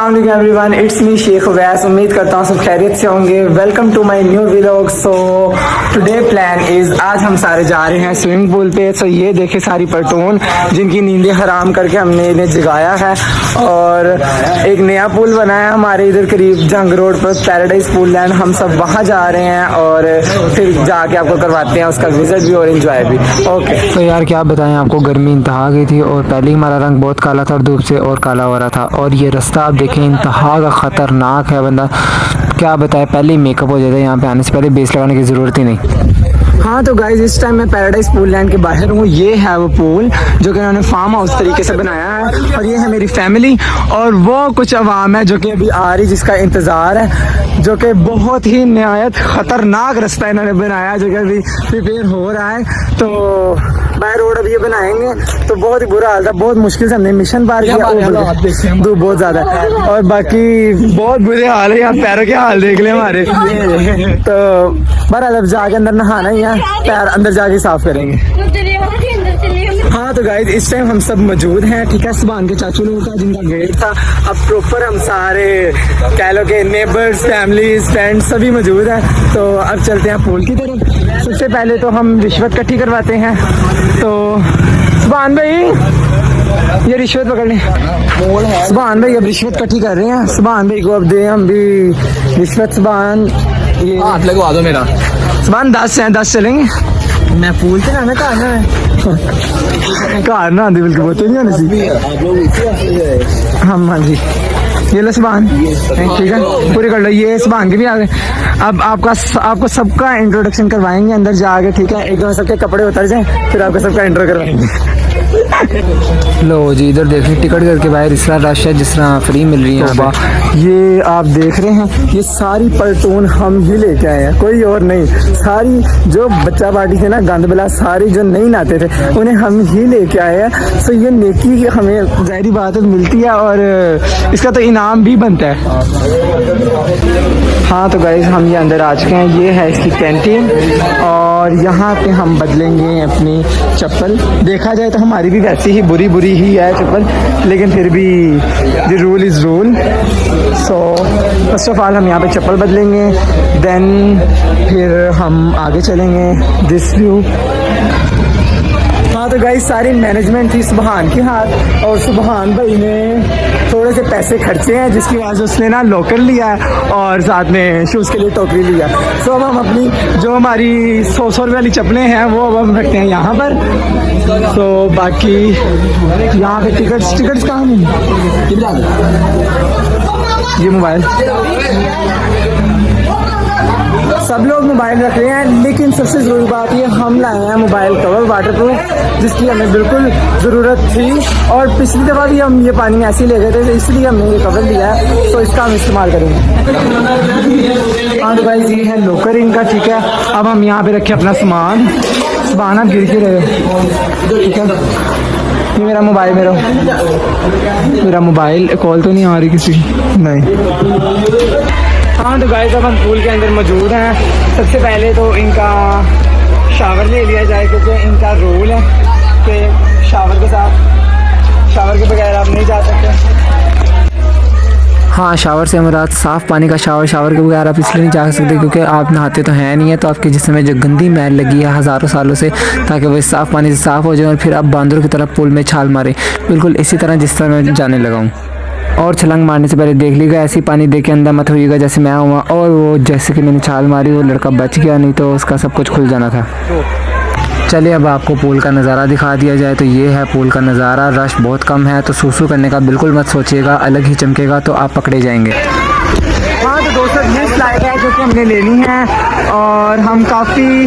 अस्सलाम वालेकुम everyone, it's me Sheikh Uvais. उम्मीद करता हूँ सब खैरियत से होंगे। Welcome to my new vlog. So today plan is, आज हम सारे जा रहे हैं स्विमिंग पूल पे। सो ये देखे सारी पलटून जिनकी नींदें हराम करके हमने इन्हें जगाया है। और एक नया पूल बना है हमारे इधर करीब जंग रोड पर, पैराडाइज पूल लैंड। हम सब वहाँ जा रहे हैं और फिर जाके आपको करवाते हैं उसका विजिट भी और इंजॉय भी। ओके। तो यार क्या बताएं आपको, गर्मी इंतहा गई थी और पहले ही हमारा रंग बहुत काला था धूप से और काला हो रहा था। और ये रास्ता आप देखें इंतहा का ख़तरनाक है। बंदा क्या बताए, पहले ही मेकअप हो जाता है यहाँ पे आने से पहले, बेस लगाने की ज़रूरत ही नहीं। हाँ तो गाइज, इस टाइम मैं पैराडाइज पूल लैंड के बाहर हूँ। ये है वो पूल जो कि उन्होंने फार्म हाउस तरीके से बनाया है। और ये है मेरी फैमिली और वो कुछ अवाम है जो कि अभी आ रही, जिसका इंतज़ार है। जो कि बहुत ही नहायत ख़तरनाक रास्ता इन्होंने बनाया है जो कि अभी प्रिपेयर हो रहा है। तो बाय रोड अब ये बनाएंगे तो बहुत ही बुरा हाल था। बहुत मुश्किल से हमने मिशन पार किया। धूप बहुत ज़्यादा है और बाकी बहुत बुरे हाल है। यहाँ पैरों के हाल देख ले हमारे। तो बहरहाल अब जाके अंदर नहाना ही है, पैर अंदर जाके साफ करेंगे। हाँ तो गाइस, इस टाइम हम सब मौजूद हैं, ठीक है, सुभान के चाचू लोगों का जिनका गेट था। अब प्रॉपर हम सारे कह लो के नेबर्स, फैमिलीज, फ्रेंड्स सभी मौजूद हैं। तो अब चलते हैं पूल की तरफ। सबसे पहले तो हम रिश्वत इकट्ठी करवाते हैं। तो सुभान भाई ये रिश्वत पकड़ लें। सुभान भाई अब रिश्वत इकट्ठी कर रहे हैं। सुभान भाई को अब दे हम भी रिश्वत। सुभान ये हाथ लगवा दो मेरा। सुभान 10 हैं, 10 चलेंगे। मैं पूल पे ना कहा ना कार ना आंधी बिल्कुल बोलते नहीं होने सी। हाँ जी, ये लो सुभान, ठीक है, पूरी कर लो। ये सुभान के भी आ गए। अब आपको सबका इंट्रोडक्शन करवाएंगे अंदर जाके, ठीक है। एकदम सबके कपड़े उतर जाएं फिर आपको सबका इंट्रो करवाएंगे। लो जी, इधर देखिए टिकट करके बाहर इस तरह रश है जिस तरह फ्री मिल रही है। ये आप देख रहे हैं, ये सारी पलटून हम ही लेके आए हैं, कोई और नहीं। सारी जो बच्चा पार्टी थे ना, गंद बिला, सारी जो नहीं नहाते थे उन्हें हम ही लेके आए हैं। सो ये नेकी हमें जाहिर बात है मिलती है और इसका तो इनाम भी बनता है। हाँ तो गाइस, हम ये अंदर आ चुके हैं। ये है इसकी कैंटीन और यहाँ पे हम बदलेंगे अपनी चप्पल। देखा जाए तो हमारी भी वैसी ही बुरी ही है चप्पल, लेकिन फिर भी the rule is rule. So first of all हम यहाँ पे चप्पल बदलेंगे, देन फिर हम आगे चलेंगे। This view. हाँ तो गाइस, सारी मैनेजमेंट थी सुभान के हाथ और सुभान भाई ने थोड़े से पैसे खर्चे हैं जिसकी वजह से उसने ना लॉकर लिया और साथ में शूज़ के लिए टोकरी लिया। सो अब हम अपनी जो हमारी 100 रुपये वाली चप्पलें हैं वो अब हम रखते हैं यहाँ पर। तो बाकी यहाँ पे टिकट्स कहाँ नहीं, ये मोबाइल सब लोग मोबाइल रख रहे हैं, लेकिन सबसे ज़रूरी बात ये हम लाए हैं मोबाइल कवर वाटरप्रूफ, जिसकी हमें बिल्कुल ज़रूरत थी। और पिछली दफ़ा भी हम ये पानी में ऐसे ही ले गए थे, तो इसलिए हमने ये कवर लिया है। तो इसका हम इस्तेमाल करेंगे। हाँ तो गाइस, ये है लॉकर इनका, ठीक है। अब हम यहाँ पे रखे अपना सामान। सामान आप गिर के रहे हो, ठीक है। ये मेरा मोबाइल कॉल तो नहीं आ रही किसी की? नहीं। हाँ तो गाइस, अब हम पूल के अंदर मौजूद हैं। सबसे पहले तो इनका शावर ले लिया जाए, क्योंकि इनका रूल है कि शावर के बगैर आप नहीं जा सकते। हाँ, शावर से हमारा साफ़ पानी का शावर के बगैर आप इसलिए नहीं जा सकते क्योंकि आप नहाते तो हैं नहीं है, तो आपके जिस्म में जो गंदी मैल लगी है हज़ारों सालों से, ताकि वो साफ़ पानी से साफ़ हो जाए और फिर आप बांदरों की तरफ पूल में छाल मारे, बिल्कुल इसी तरह जिस तरह मैं जाने लगा हूँ। और छलांग मारने से पहले देख लीजिएगा, ऐसी पानी देख के अंदर मत होइएगा जैसे मैं हुआ। और वो जैसे कि मैंने छाल मारी, वो लड़का बच गया, नहीं तो उसका सब कुछ खुल जाना था। चलिए अब आपको पूल का नज़ारा दिखा दिया जाए। तो ये है पूल का नज़ारा। रश बहुत कम है, तो सूसू करने का बिल्कुल मत सोचिएगा, अलग ही चमकेगा तो आप पकड़े जाएंगे। हाँ तो दोस्तों, ये स्लाइड है जो कि हमने लेनी है और हम काफ़ी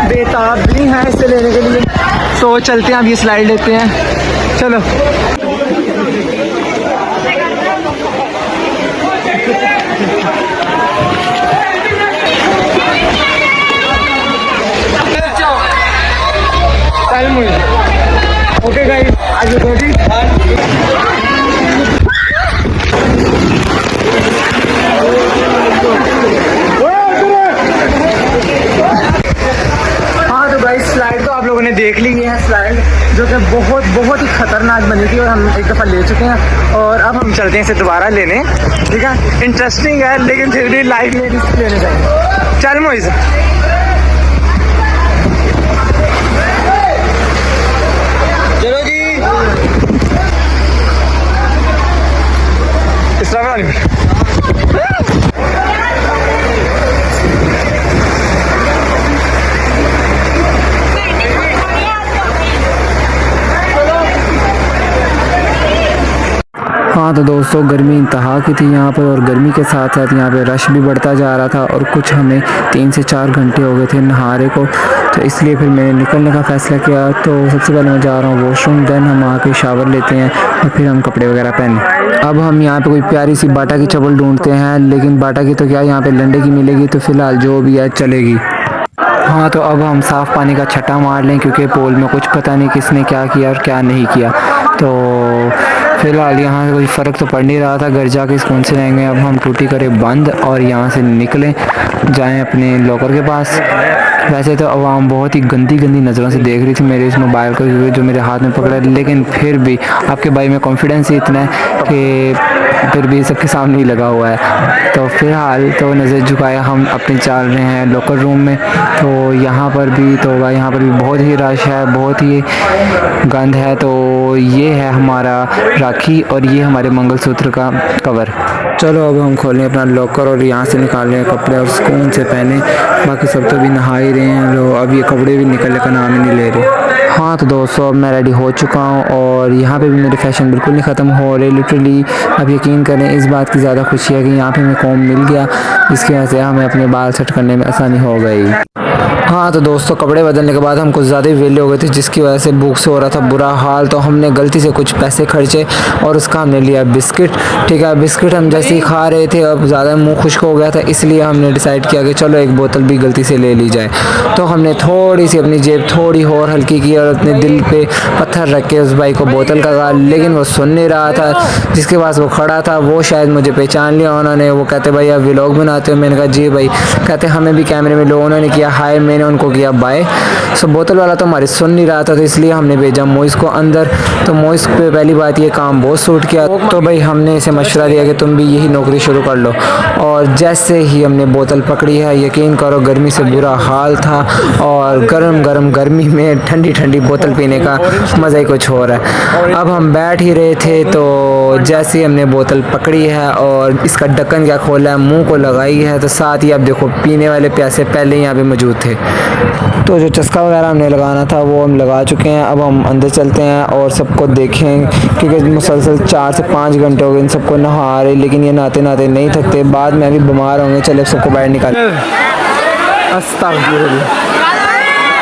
बेताब भी हैं इसे लेने के लिए। तो चलते हैं, अब ये स्लाइड लेते हैं, चलो। ओके गाइस, आज रेडी। हाँ तो गाइस, स्लाइड तो आप लोगों ने देख ली है। स्लाइड जो कि बहुत ही खतरनाक बनी थी और हम एक दफ़ा ले चुके हैं और अब हम चलते हैं इसे दोबारा लेने। ठीक है, इंटरेस्टिंग है लेकिन फिर भी लाइफ में रिस्क लेने चाहिए। चल मोइज, चलो जी। अस्सलाम वालेकुम। हाँ तो दोस्तों गर्मी इंतहा की थी यहाँ पर, और गर्मी के साथ साथ यहाँ पे रश भी बढ़ता जा रहा था, और कुछ हमें 3 से 4 घंटे हो गए थे नहारे को, तो इसलिए फिर मैंने निकलने का फ़ैसला किया। तो सबसे पहले मैं जा रहा हूँ वॉशरूम, देन हम आके शावर लेते हैं और फिर हम कपड़े वगैरह पहने। अब हम यहाँ पे कोई प्यारी सी बाटा की चप्पल ढूंढते हैं, लेकिन बाटा की तो क्या यहाँ पे लंडे की मिलेगी, तो फ़िलहाल जो भी है चलेगी। हाँ तो अब हम साफ़ पानी का छट्टा मार लें, क्योंकि पोल में कुछ पता नहीं किसने क्या किया और क्या नहीं किया। तो फ़िलहाल यहाँ से कोई फ़र्क तो पड़ नहीं रहा था, घर जाके सुकून से रहेंगे। अब हम टूटी करें बंद और यहाँ से निकलें, जाएं अपने लॉकर के पास। वैसे तो अवाम बहुत ही गंदी गंदी नज़रों से देख रही थी मेरे इस मोबाइल को, क्योंकि जो मेरे हाथ में पकड़ा है, लेकिन फिर भी आपके भाई में कॉन्फिडेंस ही इतना है कि फिर भी सबके सामने ही लगा हुआ है। तो फ़िलहाल तो नज़र झुकाए हम अपने चल रहे हैं लॉकर रूम में। तो यहाँ पर भी बहुत ही रश है, बहुत ही गंद है। तो ये है हमारा राखी और ये हमारे मंगलसूत्र का कवर। चलो अब हम खोलें अपना लॉकर और यहाँ से निकालें कपड़े और सुकून से पहने। बाकी सब तो भी नहा ही रहे हैं लोग, अब ये कपड़े भी निकलने का नाम ही नहीं ले रहे। हाँ तो दोस्तों अब मैं रेडी हो चुका हूँ और यहाँ पे भी मेरे फैशन बिल्कुल नहीं ख़त्म हो रहे। लिटरली अब यकीन करें इस बात की ज़्यादा खुशी है कि यहाँ पे हमें कॉम मिल गया, जिसकी वजह से हमें अपने बाल सेट करने में आसानी हो गई। हाँ तो दोस्तों कपड़े बदलने के बाद हम कुछ ज़्यादा ही वेले हो गए थे, जिसकी वजह से भूख से हो रहा था बुरा हाल। तो हमने गलती से कुछ पैसे खर्चे और उसका हमने लिया बिस्किट। ठीक है, बिस्किट हम जैसे ही खा रहे थे अब ज़्यादा मुंह खुश्क हो गया था, इसलिए हमने डिसाइड किया कि चलो एक बोतल भी गलती से ले ली जाए। तो हमने थोड़ी सी अपनी जेब थोड़ी और हल्की की और अपने दिल पे पत्थर रख के उस भाई को बोतल का कहा, लेकिन वो सुन नहीं रहा था। जिसके पास वो खड़ा था वो शायद मुझे पहचान लिया उन्होंने। वो कहते भाई आप व्लॉग बनाते हो? मैंने कहा जी भाई। कहते हमें भी कैमरे में लो। उन्होंने किया हाय, मैंने उनको किया बाय। सो बोतल वाला तो हमारी सुन नहीं रहा था, तो इसलिए हमने भेजा मोइस को अंदर। तो मोइस पे पहली बात ये काम बहुत सूट किया, तो भाई हमने इसे मशवरा दिया कि तुम भी यही नौकरी शुरू कर लो। और जैसे ही हमने बोतल पकड़ी है, यकीन करो गर्मी से बुरा हाल था, और गरम गरम गर्मी में ठंडी ठंडी बोतल पीने का मज़ा ही कुछ हो रहा है। अब हम बैठ ही रहे थे, तो जैसे ही हमने बोतल पकड़ी है और इसका ढक्कन क्या खोला है, मुंह को लगाई है, तो साथ ही आप देखो पीने वाले प्यासे पहले यहाँ पे मौजूद थे। तो जो चस्का वगैरह हमने लगाना था वो हम लगा चुके हैं। अब हम अंदर चलते हैं और सबको देखें, क्योंकि मुसलसल 4 से 5 घंटे हो गए इन सबको नहा रहे, लेकिन ये नहाते नहाते नहीं थकते। बाद में अभी बीमार होंगे। चले सबको बाहर निकाल।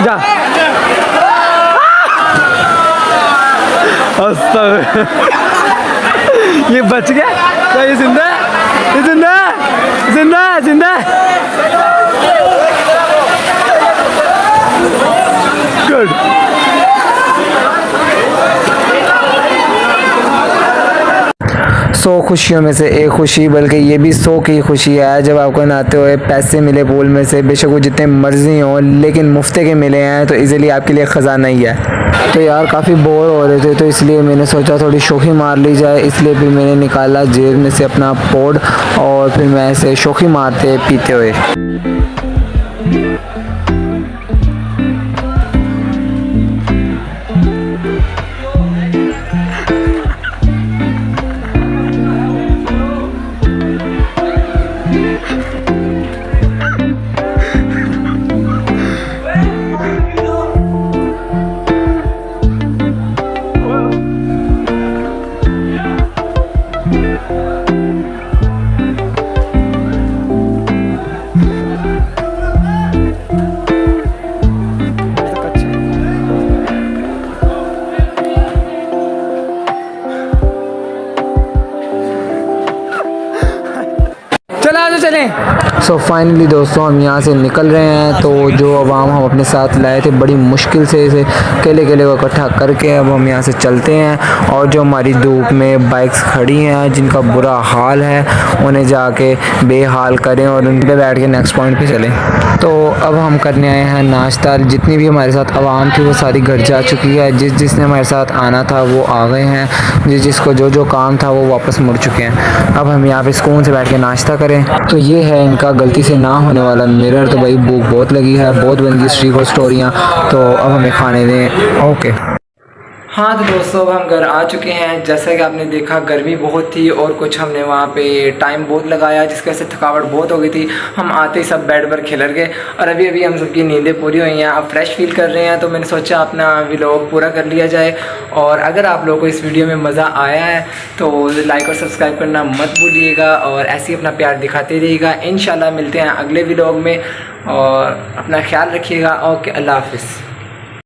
जा ये बच गया क्या? ये जिंदा है, ये जिंदा है, जिंदा है, जिंदा है। गुड। सौ खुशियों में से एक खुशी, बल्कि ये भी 100 की खुशी है जब आपको नहाते हुए पैसे मिले पूल में से। बेशक वो जितने मर्जी हों, लेकिन मुफ्ते के मिले हैं, तो इजीली आपके लिए ख़जाना ही है। तो यार काफ़ी बोर हो रहे थे, तो इसलिए मैंने सोचा थोड़ी शोखी मार ली जाए। इसलिए फिर मैंने निकाला जेब में से अपना पोड और फिर मैं ऐसे शोखी मारते पीते हुए। सो फाइनली दोस्तों हम यहाँ से निकल रहे हैं। तो जो अवाम हम अपने साथ लाए थे बड़ी मुश्किल से इसे केले केले को इकट्ठा करके अब हम यहाँ से चलते हैं। और जो हमारी धूप में बाइक्स खड़ी हैं जिनका बुरा हाल है उन्हें जाके बेहाल करें और उन पे बैठ के नेक्स्ट पॉइंट पे चलें। तो अब हम करने आए हैं नाश्ता। जितनी भी हमारे साथ आवाम थी वो सारी घर जा चुकी है। जिसने हमारे साथ आना था वो आ गए हैं। जिसको जो काम था वो वापस मुड़ चुके हैं। अब हम यहाँ पे सुकून से बैठ के नाश्ता करें। तो ये है इनका गलती से ना होने वाला मिरर। तो भाई भूख बहुत लगी है, बहुत बन गई स्ट्रीट फूड स्टोरियाँ। तो अब हमें खाने दें। ओके। हाँ तो दोस्तों अब हम घर आ चुके हैं। जैसा कि आपने देखा गर्मी बहुत थी और कुछ हमने वहाँ पे टाइम बहुत लगाया जिसकी वजह से थकावट बहुत हो गई थी। हम आते ही सब बेड पर खिलर गए और अभी अभी हम सबकी नींदें पूरी हुई हैं। अब फ्रेश फील कर रहे हैं तो मैंने सोचा अपना व्लॉग पूरा कर लिया जाए। और अगर आप लोगों को इस वीडियो में मज़ा आया है तो लाइक और सब्सक्राइब करना मत भूलिएगा और ऐसे ही अपना प्यार दिखाते रहिएगा। इंशाल्लाह मिलते हैं अगले व्लॉग में और अपना ख्याल रखिएगा। ओके, अल्लाह हाफिज़।